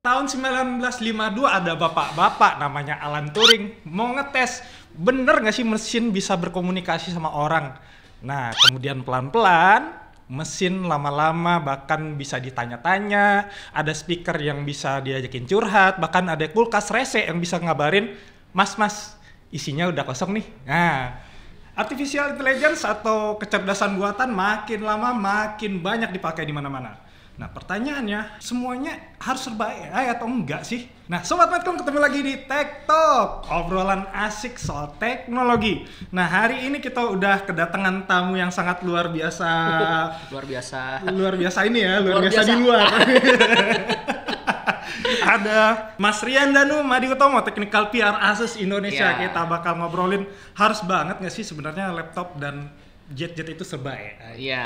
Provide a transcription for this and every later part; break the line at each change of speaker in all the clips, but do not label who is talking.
tahun 1952 ada bapak-bapak namanya Alan Turing mau ngetes bener nggak sih mesin bisa berkomunikasi sama orang. Nah, kemudian pelan-pelan mesin lama-lama bahkan bisa ditanya-tanya, ada speaker yang bisa diajakin curhat, bahkan ada kulkas rese yang bisa ngabarin, mas isinya udah kosong nih. Nah, artificial intelligence atau kecerdasan buatan makin lama makin banyak dipakai di mana-mana. Nah, pertanyaannya, semuanya harus serba AI atau enggak sih? Nah, Sobat Medcom ketemu lagi di Tech Talk, obrolan asik soal teknologi. Nah, hari ini kita udah kedatangan tamu yang sangat luar biasa. Luar biasa ini ya, luar biasa di luar. Ada Mas Rian Danu Madi Utomo, Technical PR Asus Indonesia. Kita bakal ngobrolin harus banget nggak sih sebenarnya laptop dan jet itu serba ya.
Iya.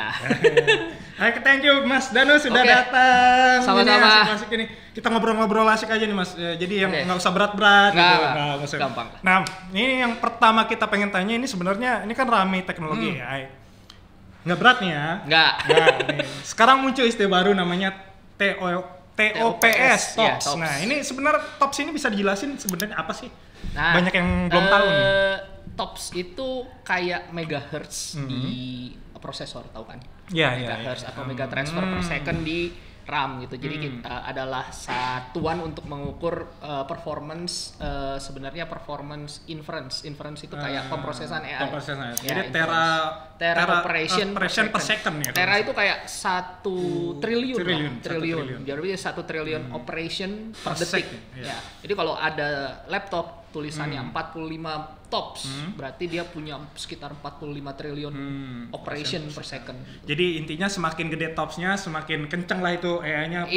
Thank you Mas Danu sudah datang.
Sama-sama.
Asik ini. Kita ngobrol-ngobrol asik aja nih Mas. Jadi yang nggak usah berat-berat gitu.
Gampang.
Nah, ini yang pertama kita pengen tanya, ini sebenarnya ini kan rame teknologi AI. Nggak berat nih ya?
Nggak.
Nih. Sekarang muncul istilah baru namanya TOPS, TOPS.
Tops.
Nah, ini sebenarnya TOPS ini bisa dijelasin sebenarnya apa sih?
Nah,
banyak yang belum tahu nih.
TOPS itu kayak megahertz di prosesor, tahu kan?
Iya.
Megahertz atau mega transfer per second di RAM gitu. Jadi kita adalah satuan untuk mengukur performance, sebenarnya performance inference. Inference itu kayak pemrosesan AI.
Jadi
tera operation
per second ya.
Tera itu kayak 1 triliun. Jadi 1 triliun operation per detik. Ya. Jadi kalau ada laptop tulisannya 45 TOPS, berarti dia punya sekitar 45 triliun operation per second.
Jadi intinya semakin gede TOPS-nya, semakin kenceng lah itu AI-nya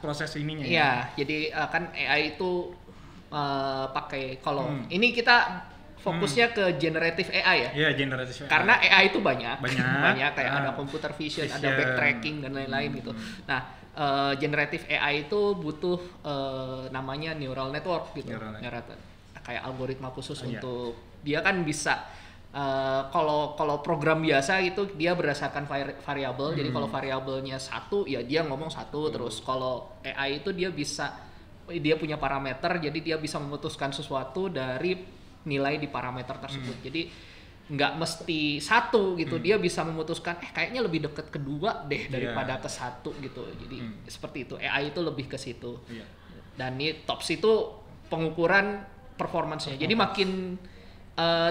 proses ininya.
Iya, jadi kan AI itu pakai kalau ini kita fokusnya ke generative AI ya.
Iya, generative AI.
Karena AI itu banyak kayak ada computer vision, ada backtracking dan lain-lain gitu. Nah, generative AI itu butuh namanya neural network gitu. Kayak algoritma khusus untuk dia kan bisa kalau program biasa itu dia berdasarkan variabel. Jadi kalau variabelnya 1 ya dia ngomong 1 terus. Kalau AI itu dia punya parameter, jadi dia bisa memutuskan sesuatu dari nilai di parameter tersebut. Jadi nggak mesti 1 gitu, dia bisa memutuskan kayaknya lebih dekat ke 2 deh daripada ke 1 gitu. Jadi seperti itu, AI itu lebih ke situ. Dan ini TOPS itu pengukuran performance-nya. Jadi makin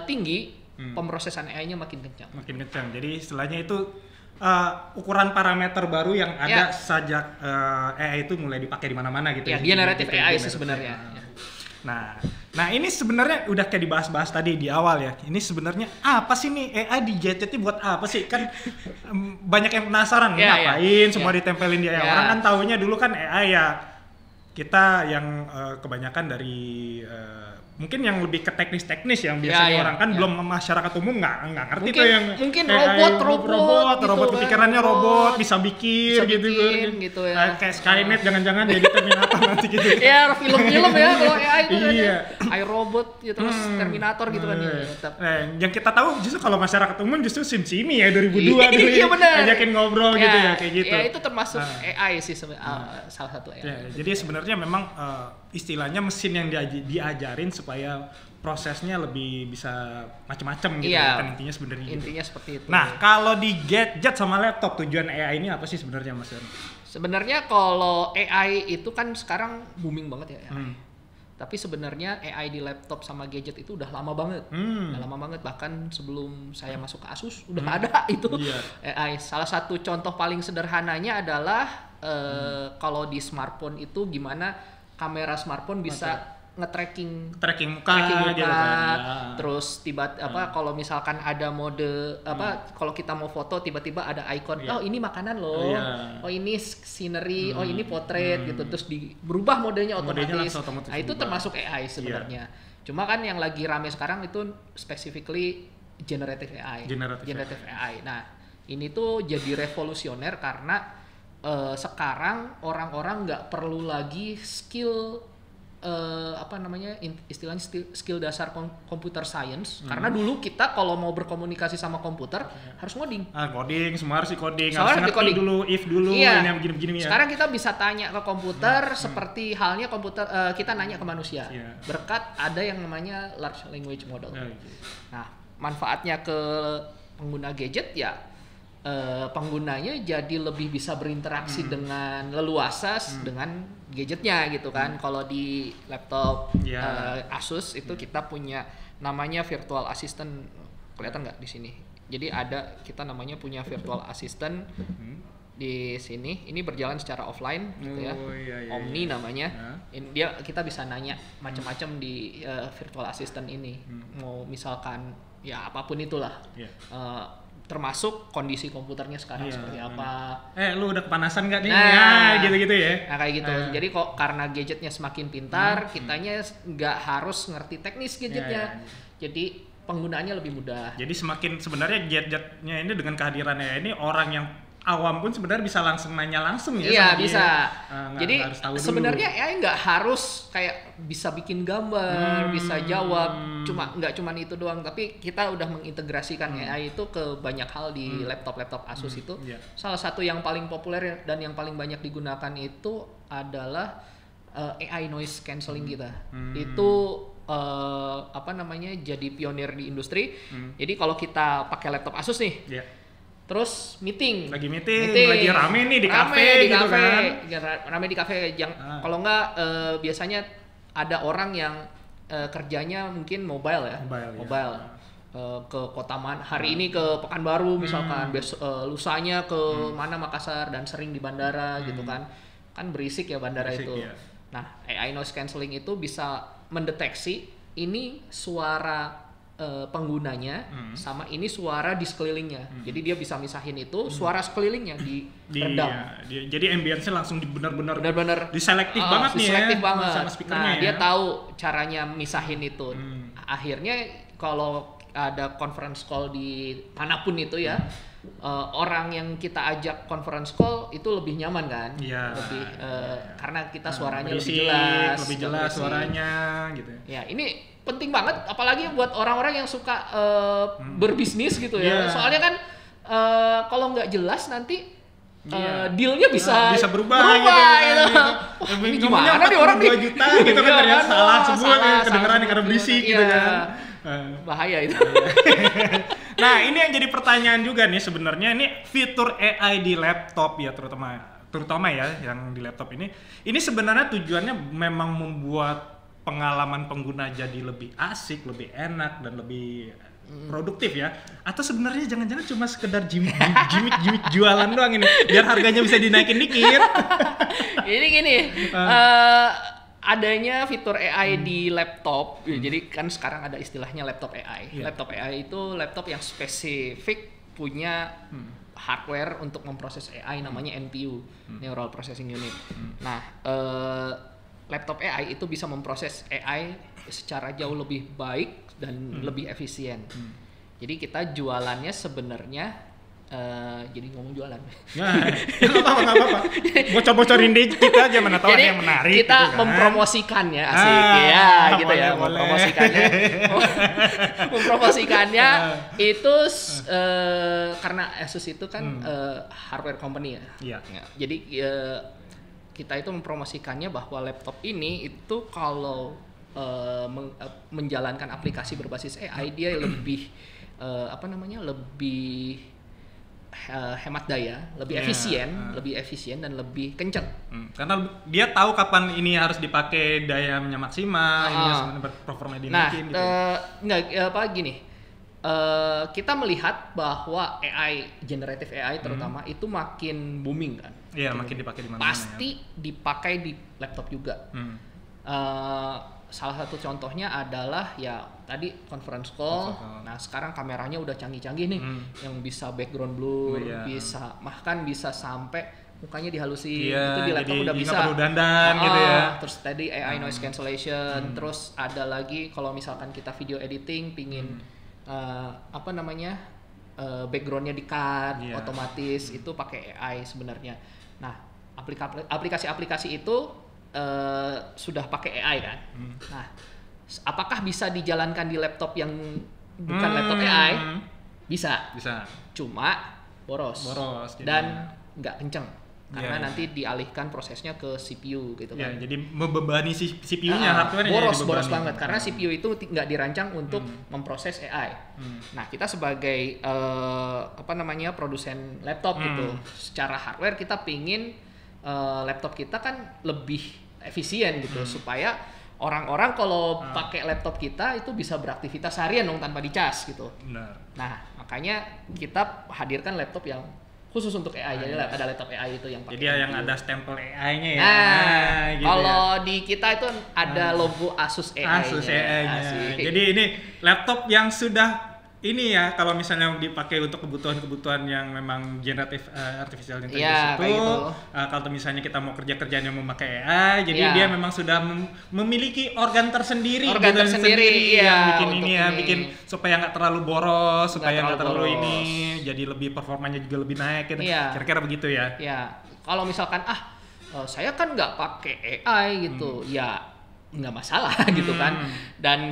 tinggi pemrosesan AI-nya makin kencang.
Jadi istilahnya itu ukuran parameter baru yang ada sejak AI itu mulai dipakai di mana-mana gitu.
Ya, generative AI sih sebenarnya.
Nah ini sebenarnya udah kayak dibahas-bahas tadi di awal ya. Ini sebenarnya apa sih nih AI di gadget ini buat apa sih? Kan banyak yang penasaran ngapain semua ditempelin di AI. Orang kan taunya dulu kan AI ya kita yang kebanyakan dari mungkin yang lebih ke teknis yang biasanya orang kan belum masyarakat umum nggak ngerti tuh yang
mungkin robot
kepikirannya robot bisa bikin
gitu ya.
Kayak Skynet jangan-jangan jadi Terminator nanti gitu.
Ya film-film ya kalau AI itu iRobot ya, terus Terminator gitu kan.
Yang kita tahu justru kalau masyarakat umum justru SimSimi ya 2002 dulu ajakin ngobrol gitu ya kayak gitu.
Ya itu termasuk AI sih salah satu AI.
Jadi sebenarnya memang istilahnya mesin yang diajarin supaya prosesnya lebih bisa macam-macam gitu kan intinya sebenarnya.
Intinya seperti itu.
Nah, kalau di gadget sama laptop tujuan AI ini apa sih sebenarnya Mas?
Sebenarnya kalau AI itu kan sekarang booming banget ya. Tapi sebenarnya AI di laptop sama gadget itu udah lama banget. Udah lama banget, bahkan sebelum saya masuk ke Asus udah ada itu AI. Salah satu contoh paling sederhananya adalah kalau di smartphone itu gimana kamera smartphone bisa nge-tracking
muka,
terus kalau misalkan ada mode kalau kita mau foto tiba-tiba ada icon ini makanan loh, ini scenery, ini portrait gitu, terus berubah modenya otomatis. Nah itu termasuk AI sebenarnya. Cuma kan yang lagi rame sekarang itu specifically generative AI. Nah ini tuh jadi revolusioner karena sekarang orang-orang nggak perlu lagi skill istilahnya skill dasar computer science. Karena dulu kita kalau mau berkomunikasi sama komputer harus ngoding.
Coding, semua harus coding.
Harus
ngerti
coding
dulu, if dulu,
iya.
ini begini-begini ya.
Sekarang kita bisa tanya ke komputer seperti halnya komputer kita nanya ke manusia. Berkat ada yang namanya large language model. Nah, manfaatnya ke pengguna gadget ya penggunanya jadi lebih bisa berinteraksi dengan leluasa dengan gadgetnya gitu kan. Kalau di laptop Asus itu kita punya namanya virtual assistant, kelihatan nggak di sini? Jadi ada kita namanya punya virtual assistant di sini. Ini berjalan secara offline gitu ya. Omni namanya. Kita bisa nanya macam-macam di virtual assistant ini. Mau misalkan ya apapun itulah. Termasuk kondisi komputernya sekarang seperti apa.
Lu udah kepanasan nggak nih? Nah, gitu-gitu ya.
Nah, kayak gitu. Jadi kok karena gadgetnya semakin pintar, kitanya nggak harus ngerti teknis gadgetnya. Jadi penggunaannya lebih mudah.
Jadi semakin sebenarnya gadgetnya ini dengan kehadirannya ini orang yang awam pun sebenarnya bisa langsung nanya langsung ya.
Iya bisa.
Jadi
sebenarnya AI nggak harus kayak bisa bikin gambar, bisa jawab. Nggak cuma itu doang. Tapi kita udah mengintegrasikan AI itu ke banyak hal di laptop Asus itu. Salah satu yang paling populer dan yang paling banyak digunakan itu adalah AI noise cancelling kita. Itu jadi pionir di industri. Jadi kalau kita pakai laptop Asus nih. Terus meeting, lagi
rame nih di kafe gitu kan.
Rame di kafe. Kalau enggak biasanya ada orang yang kerjanya mungkin mobile. Ke kota mana, hari ini ke Pekanbaru misalkan, lusanya ke mana Makassar dan sering di bandara gitu kan berisik ya bandara itu. Nah, AI noise cancelling itu bisa mendeteksi ini suara penggunanya sama ini suara di sekelilingnya. Jadi dia bisa misahin itu suara sekelilingnya di redam.
Jadi ambience-nya langsung benar-benar diselektif banget nih
diselektif banget.
Sama speakernya.
Dia tahu caranya misahin itu. Akhirnya kalau ada conference call di manapun itu ya, orang yang kita ajak conference call itu lebih nyaman kan? Karena kita suaranya
lebih jelas suaranya gitu.
Ya, ini penting banget apalagi buat orang-orang yang suka berbisnis gitu ya. Soalnya kan kalau nggak jelas nanti dealnya bisa
berubah gitu.
Ini gimana nih orang
2 juta gitu kan ternyata salah semua kedengeran karena berisik gitu kan.
Bahaya itu.
Nah, ini yang jadi pertanyaan juga nih sebenarnya, ini fitur AI di laptop ya terutama ya yang di laptop ini sebenarnya tujuannya memang membuat pengalaman pengguna jadi lebih asik, lebih enak dan lebih produktif ya, atau sebenarnya jangan-jangan cuma sekedar gimmick jualan doang ini biar harganya bisa dinaikin dikit.
Ini gini, adanya fitur AI di laptop, jadi kan sekarang ada istilahnya laptop AI. Laptop AI itu laptop yang spesifik punya hardware untuk memproses AI namanya NPU, Neural Processing Unit. Nah, laptop AI itu bisa memproses AI secara jauh lebih baik dan lebih efisien. Jadi kita jualannya sebenarnya jadi ngomong jualan.
Nggak apa-apa. Bocor-bocorin dikit aja, mana tahu ada yang menarik.
Kita
gitu kan.
mempromosikannya asik gitu ya. Mempromosikannya itu karena Asus itu kan hardware company ya. Jadi kita itu mempromosikannya bahwa laptop ini itu kalau menjalankan aplikasi berbasis AI dia lebih lebih hemat daya, lebih efisien dan lebih kencang.
Karena dia tahu kapan ini harus dipakai dayanya maksimal, ini harus performa dinaikin gitu.
Kita melihat bahwa generative AI terutama itu makin booming kan.
Iya, makin dipakai di mana-mana.
Pasti dipakai di laptop juga. Salah satu contohnya adalah ya tadi conference call. Nah, sekarang kameranya udah canggih-canggih nih, yang bisa background blur, bahkan bisa sampai mukanya dihalusin. Itu di laptop udah bisa.
Perlu dandan gitu ya.
Terus tadi AI noise cancellation, terus ada lagi kalau misalkan kita video editing pingin backgroundnya di-cut otomatis, itu pakai AI sebenarnya. Nah, aplikasi-aplikasi itu sudah pakai AI kan. Nah, apakah bisa dijalankan di laptop yang bukan laptop AI? Bisa. Cuma boros dan nggak kenceng karena nanti dialihkan prosesnya ke CPU gitu kan.
Jadi membebani si CPU-nya, hardware-nya
boros banget karena CPU itu nggak dirancang untuk memproses AI. Nah, kita sebagai produsen laptop gitu, secara hardware kita pingin laptop kita kan lebih efisien gitu supaya orang-orang kalau pakai laptop kita itu bisa beraktivitas harian dong tanpa dicas gitu. Nah, makanya kita hadirkan laptop yang khusus untuk AI. Jadi ada laptop AI itu yang pakai.
Jadi yang ada stempel AI-nya ya.
Gitu kalau di kita itu ada logo Asus AI-nya.
Asus AI-nya. Jadi ini laptop yang sudah ini ya, kalau misalnya dipakai untuk kebutuhan-kebutuhan yang memang generatif artificial intelligence itu, kalau misalnya kita mau kerja-kerjaan yang memakai AI, jadi dia memang sudah memiliki organ tersendiri, yang bikin ini ya, bikin supaya nggak terlalu boros, supaya nggak terlalu ini, jadi lebih performanya juga lebih naik, gitu. Kira-kira begitu ya?
Ya, kalau misalkan saya kan nggak pakai AI gitu, ya nggak masalah gitu kan. Dan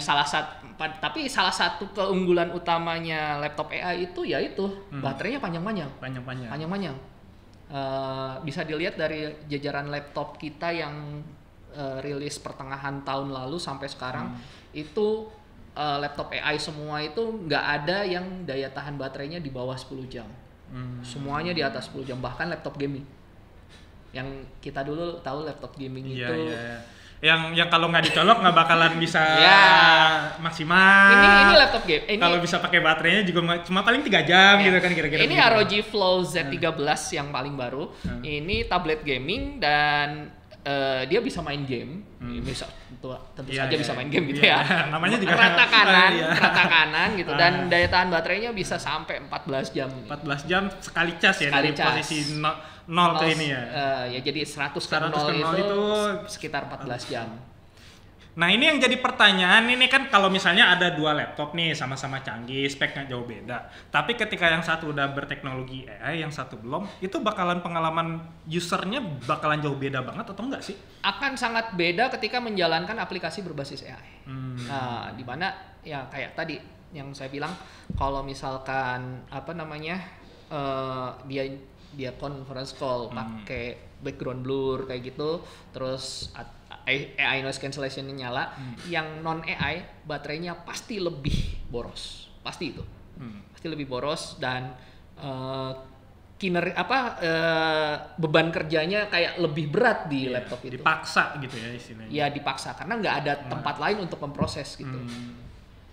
tapi salah satu keunggulan utamanya laptop AI itu yaitu baterainya panjang-panjang. Bisa dilihat dari jajaran laptop kita yang rilis pertengahan tahun lalu sampai sekarang itu laptop AI semua itu nggak ada yang daya tahan baterainya di bawah 10 jam. Semuanya di atas 10 jam, bahkan laptop gaming. Yang kita dulu tahu laptop gaming itu
yang kalau nggak dicolok nggak bakalan bisa maksimal.
Ini laptop game.
Kalau bisa pakai baterainya juga cuma paling 3 jam gitu kan kira-kira.
Ini ROG Flow Z13 yang paling baru. Ini tablet gaming dan dia bisa main game. Bisa tentu saja bisa main game gitu ya.
Namanya juga
rata kanan gitu. Dan daya tahan baterainya bisa sampai 14 jam.
14 jam sekali cas ya, dari posisi 0 ke ini ya.
Jadi 100 ke 0 itu sekitar 14 jam.
Nah, ini yang jadi pertanyaan, ini kan kalau misalnya ada 2 laptop nih sama-sama canggih, speknya jauh beda. Tapi ketika yang satu udah berteknologi AI, yang satu belum, itu bakalan pengalaman usernya bakalan jauh beda banget atau enggak sih?
Akan sangat beda ketika menjalankan aplikasi berbasis AI. Nah, di mana ya kayak tadi yang saya bilang, kalau misalkan dia conference call pakai background blur kayak gitu, terus AI noise cancellation nyala, yang non AI baterainya pasti lebih boros, pasti itu, pasti lebih boros dan beban kerjanya kayak lebih berat di laptop itu.
Dipaksa gitu ya istilahnya.
Ya dipaksa karena nggak ada tempat lain untuk memproses gitu.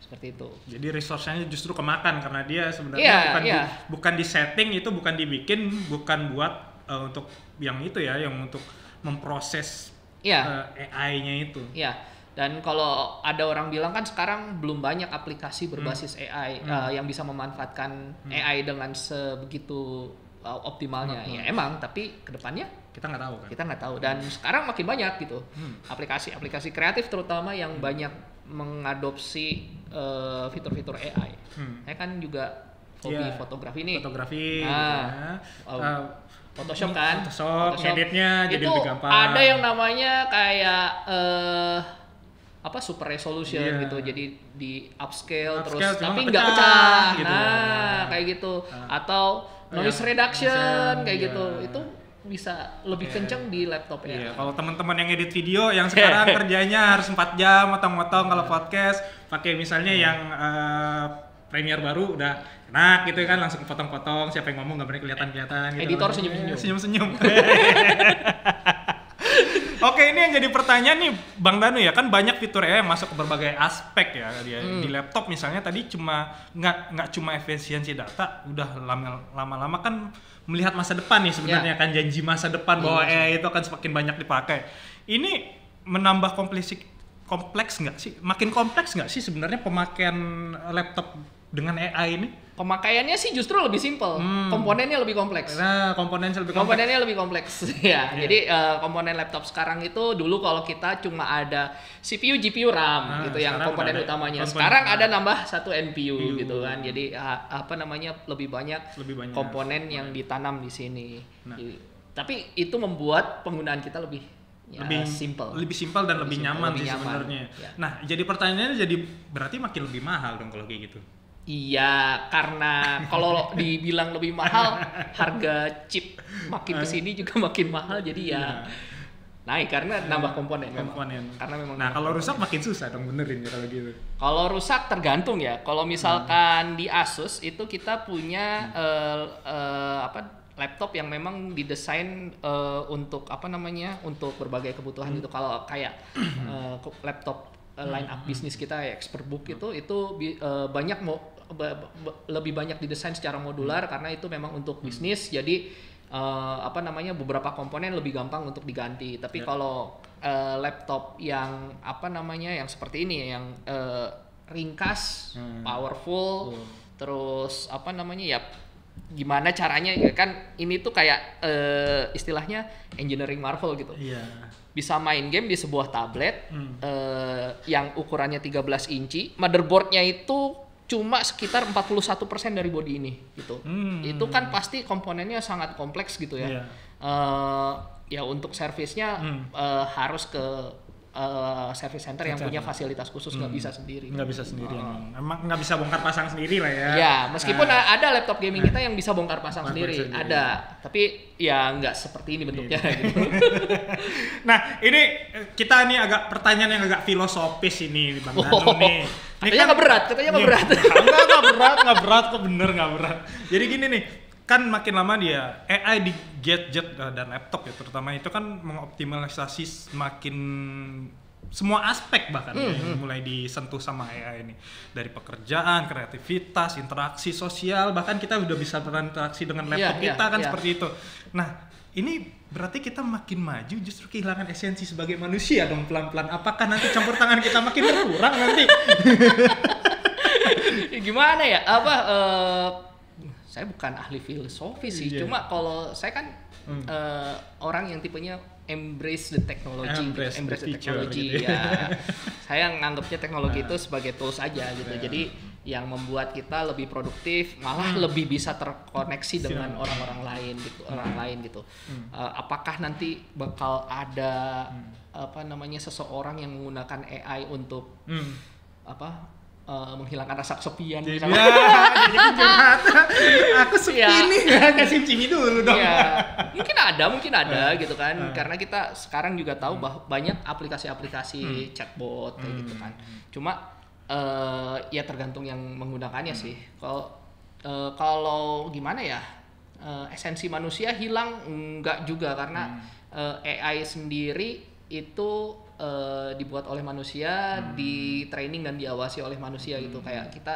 Seperti itu.
Jadi resource-nya justru kemakan karena dia sebenarnya bukan di setting, itu bukan dibikin, bukan buat untuk yang itu ya, yang untuk memproses AI-nya itu.
Iya. Dan kalau ada orang bilang kan sekarang belum banyak aplikasi berbasis AI yang bisa memanfaatkan AI dengan sebegitu optimalnya. Ya emang, tapi kedepannya
kita nggak tahu kan.
Kita nggak tahu. Dan sekarang makin banyak gitu aplikasi-aplikasi kreatif terutama yang banyak mengadopsi fitur-fitur AI. Saya kan juga hobi fotografi nih. Photoshop kan.
Photoshop, editnya jadi lebih gampang.
Ada yang namanya kayak super resolution gitu. Jadi di upscale terus tapi nggak pecah. Gitu. Kayak gitu. Atau noise reduction kayak gitu. Itu bisa lebih kenceng di laptop ya.
Kalau teman-teman yang edit video yang sekarang kerjanya harus 4 jam motong-motong, kalau podcast pakai misalnya yang Premiere baru udah enak gitu kan, langsung potong-potong, siapa yang ngomong nggak berani kelihatan gitu.
Editor senyum-senyum.
Oke, ini yang jadi pertanyaan nih Bang Danu ya, kan banyak fitur AI yang masuk ke berbagai aspek ya dia. Di laptop misalnya tadi cuma nggak cuma efisiensi data, udah lama-lama kan melihat masa depan nih sebenarnya kan, janji masa depan bahwa AI itu akan semakin banyak dipakai. Ini menambah kompleks nggak sih? Makin kompleks nggak sih sebenarnya pemakaian laptop dengan AI ini?
Pemakaiannya sih justru lebih simpel, komponennya lebih kompleks.
Nah, komponennya
lebih kompleks. Jadi komponen laptop sekarang itu dulu kalau kita cuma ada CPU, GPU, RAM gitu yang komponen utamanya. Sekarang ada nambah satu NPU gitu kan. Jadi lebih banyak komponen yang ditanam di sini. Tapi itu membuat penggunaan kita lebih ya,
lebih simpel dan lebih nyaman sih sebenarnya. Ya. Nah, jadi pertanyaannya jadi berarti makin lebih mahal dong kalau kayak gitu.
Iya, karena kalau dibilang lebih mahal, harga chip makin kesini juga makin mahal, jadi ya naik karena nambah komponen. Karena memang.
Nah, kalau rusak makin susah dong benerin kalau gitu.
Kalau rusak tergantung ya. Kalau misalkan di Asus itu kita punya laptop yang memang didesain untuk untuk berbagai kebutuhan itu. Kalau kayak laptop line up bisnis kita Expertbook itu banyak lebih banyak didesain secara modular karena itu memang untuk bisnis. Jadi beberapa komponen lebih gampang untuk diganti. Tapi kalau laptop yang yang seperti ini yang ringkas, powerful, terus gimana caranya kan ini tuh kayak istilahnya engineering marvel gitu. Bisa main game di sebuah tablet yang ukurannya 13 inci, motherboardnya itu cuma sekitar 41% dari body ini gitu. Itu kan pasti komponennya sangat kompleks gitu ya. Ya untuk servisnya harus ke service center yang punya fasilitas khusus, nggak bisa sendiri.
Nggak bisa sendiri. Emang nggak bisa bongkar pasang sendiri lah ya.
Ya, meskipun ada laptop gaming kita yang bisa bongkar pasang sendiri, ada. Tapi ya nggak seperti ini bentuknya. Gitu.
Nah, ini kita nih agak pertanyaan yang agak filosofis ini, Bang Danu nih.
Katanya nggak berat,
Nggak berat, kok bener nggak berat. Jadi gini nih, kan makin lama dia AI di gadget dan laptop ya terutama itu kan mengoptimalisasi semakin semua aspek bahkan mulai disentuh sama AI ini, dari pekerjaan, kreativitas, interaksi sosial, bahkan kita udah bisa berinteraksi dengan laptop kita kan seperti itu. Nah, ini berarti kita makin maju justru kehilangan esensi sebagai manusia dong pelan-pelan. Apakah nanti campur tangan kita makin berkurang nanti?
Gimana ya? Saya bukan ahli filosofi sih, cuma kalau saya kan orang yang tipenya embrace the technology, embrace the technology gitu. Ya. Saya nganggapnya teknologi itu sebagai tools aja gitu. Jadi yang membuat kita lebih produktif, malah lebih bisa terkoneksi dengan orang-orang lain gitu. Apakah nanti bakal ada seseorang yang menggunakan AI untuk menghilangkan rasa kesepian misalnya.
Jadi curhat. Aku sepi nih. Kasih cimi dulu dong.
Mungkin ada gitu kan. Karena kita sekarang juga tahu bahwa banyak aplikasi-aplikasi chatbot kayak gitu kan. Cuma ya tergantung yang menggunakannya sih. Kalau gimana ya? Esensi manusia hilang enggak juga karena AI sendiri itu dibuat oleh manusia, di training dan diawasi oleh manusia gitu. Kayak kita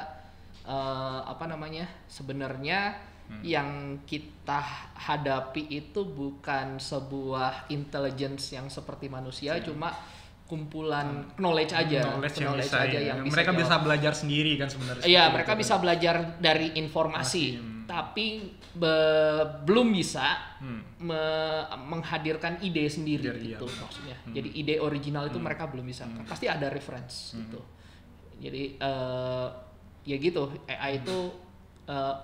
sebenarnya yang kita hadapi itu bukan sebuah intelligence yang seperti manusia, cuma kumpulan knowledge aja, yang
mereka bisa belajar sendiri kan sebenarnya.
Iya, mereka bisa belajar dari informasi. Tapi belum bisa menghadirkan ide sendiri gitu maksudnya. Jadi ide original itu mereka belum bisa. Pasti ada reference gitu. Jadi ya gitu, AI itu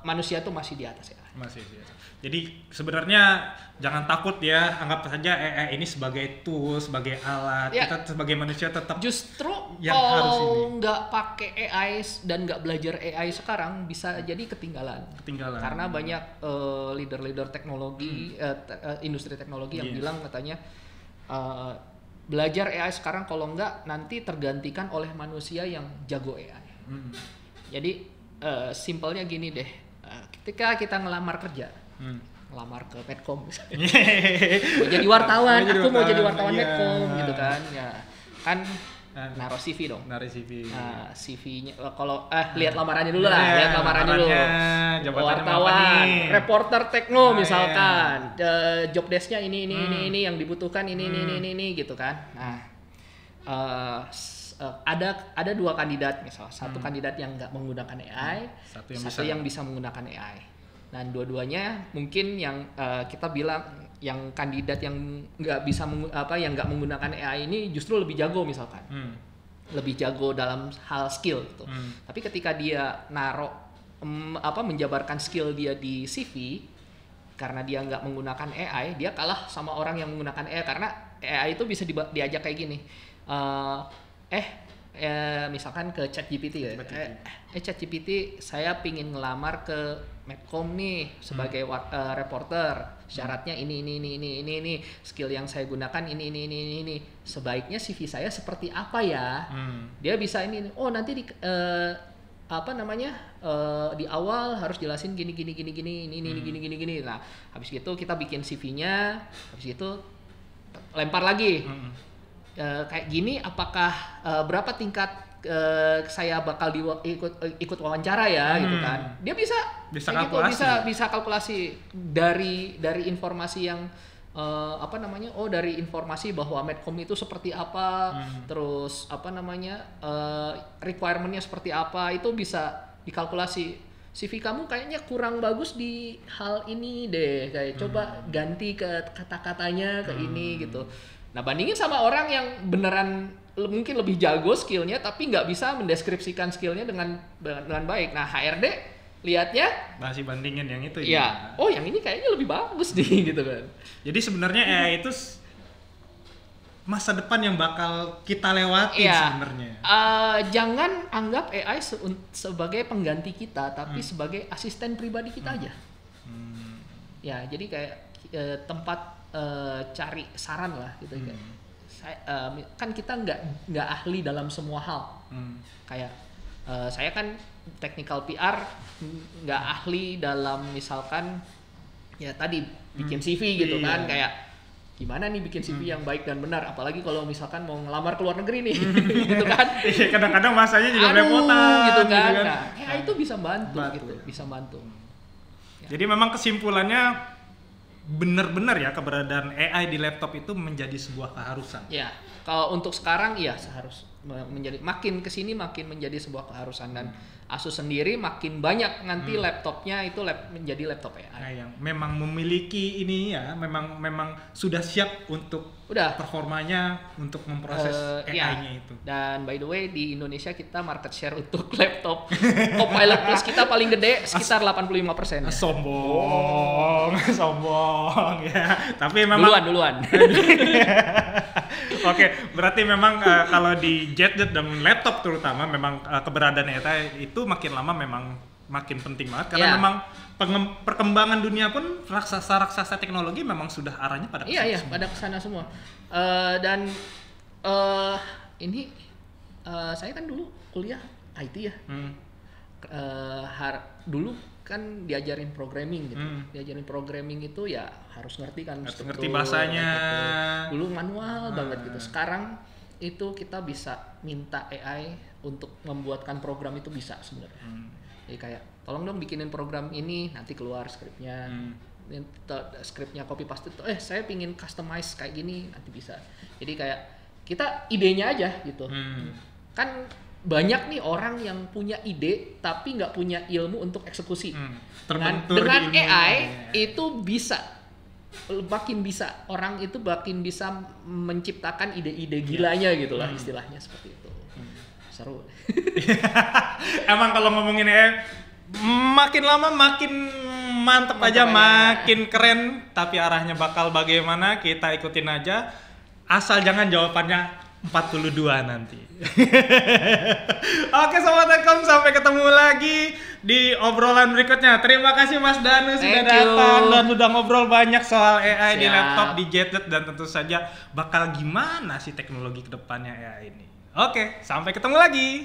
manusia tuh masih di atas AI.
Masih di atas. Jadi sebenarnya jangan takut ya, anggap saja AI ini sebagai tool, sebagai alat. Kita sebagai manusia tetap
justru kalau nggak pakai AI dan nggak belajar AI sekarang bisa jadi ketinggalan. Karena banyak leader-leader teknologi, industri teknologi yang bilang katanya belajar AI sekarang kalau nggak nanti tergantikan oleh manusia yang jago AI. Jadi simpelnya gini deh, ketika kita ngelamar kerja, ngelamar ke Medcom misalnya. Mau jadi wartawan, aku mau jadi wartawan Medcom gitu kan. Ya, kan naruh CV dong. Nah, CV-nya kalau lihat lamarannya dulu lah, lihat lamarannya dulu. Wartawan, reporter tekno misalkan. Job desk-nya ini yang dibutuhkan ini gitu kan. Nah, ada dua kandidat misal, satu kandidat yang nggak menggunakan AI, satu yang bisa menggunakan AI. Dan dua-duanya mungkin yang kita bilang yang kandidat yang nggak bisa yang nggak menggunakan AI ini justru lebih jago misalkan, lebih jago dalam hal skill gitu. Tapi ketika dia menjabarkan skill dia di CV, karena dia nggak menggunakan AI, dia kalah sama orang yang menggunakan AI, karena AI itu bisa diajak kayak gini. Misalkan ke ChatGPT ya. ChatGPT, saya pingin ngelamar ke Medcom nih sebagai reporter. Syaratnya ini. Skill yang saya gunakan ini. Sebaiknya CV saya seperti apa ya? Dia bisa ini. Oh, nanti di di awal harus jelasin gini. Nah, habis gitu kita bikin CV-nya, habis itu lempar lagi. Kayak gini, apakah berapa tingkat saya bakal ikut wawancara ya, gitu kan? Dia bisa kalkulasi. Bisa kalkulasi dari informasi yang dari informasi bahwa Medcom itu seperti apa, terus requirement-nya seperti apa, itu bisa dikalkulasi. CV kamu kayaknya kurang bagus di hal ini deh, kayak coba ganti ke kata-katanya ke ini gitu. Nah, bandingin sama orang yang beneran mungkin lebih jago skillnya tapi nggak bisa mendeskripsikan skillnya dengan baik. Nah, HRD lihatnya
masih bandingin yang itu
ya. Oh, yang ini kayaknya lebih bagus nih gitu kan.
Jadi sebenarnya AI itu masa depan yang bakal kita lewati sebenarnya.
Jangan anggap AI sebagai pengganti kita, tapi sebagai asisten pribadi kita aja. Ya, jadi kayak tempat cari saran lah gitu kan. Kan kita nggak ahli dalam semua hal. Kayak saya kan technical PR, nggak ahli dalam misalkan ya tadi bikin CV gitu kan, kayak gimana nih bikin CV yang baik dan benar, apalagi kalau misalkan mau ngelamar ke luar negeri nih gitu kan.
Iya, kadang-kadang masanya juga belepotan
gitu kan. Nah, itu bisa bantu gitu, bisa bantu.
Jadi memang kesimpulannya benar-benar ya keberadaan AI di laptop itu menjadi sebuah keharusan.
Ya, kalau untuk sekarang ya makin kesini makin menjadi sebuah keharusan, dan Asus sendiri makin banyak nanti laptopnya itu menjadi laptop AI.
Nah, yang memang memiliki ini ya, memang sudah siap untuk performanya untuk memproses AI-nya itu.
Dan by the way di Indonesia kita market share untuk laptop Copilot Plus kita paling gede sekitar 85%.
Sombong ya. Tapi memang
duluan.
Oke, berarti memang kalau di gadget dan laptop terutama memang keberadaan AI itu makin lama memang makin penting banget karena memang perkembangan dunia pun raksasa teknologi memang sudah arahnya pada kesana.
Iya, pada kesana semua. Saya kan dulu kuliah IT ya. Dulu kan diajarin programming gitu. Diajarin programming itu ya harus ngerti kan,
ngerti bahasanya.
Gitu. Dulu manual banget gitu. Sekarang itu kita bisa minta AI untuk membuatkan program itu bisa sebenarnya. Jadi kayak tolong dong bikinin program ini, nanti keluar skripnya. Skripnya copy paste itu saya pingin customize kayak gini, nanti bisa. Jadi kayak kita idenya aja gitu. Kan banyak nih orang yang punya ide tapi nggak punya ilmu untuk eksekusi. Dengan AI itu bisa orang itu makin bisa menciptakan ide-ide gilanya gitu lah, istilahnya seperti itu. Seru.
Emang kalau ngomongin AI makin lama makin mantep aja, makin keren, tapi arahnya bakal bagaimana kita ikutin aja, asal jangan jawabannya 42 nanti. Oke Sobat Techcom, sampai ketemu lagi di obrolan berikutnya. Terima kasih Mas Danu sudah datang dan sudah ngobrol banyak soal AI di laptop, di gadget, dan tentu saja bakal gimana sih teknologi kedepannya AI ini. Oke, sampai ketemu lagi.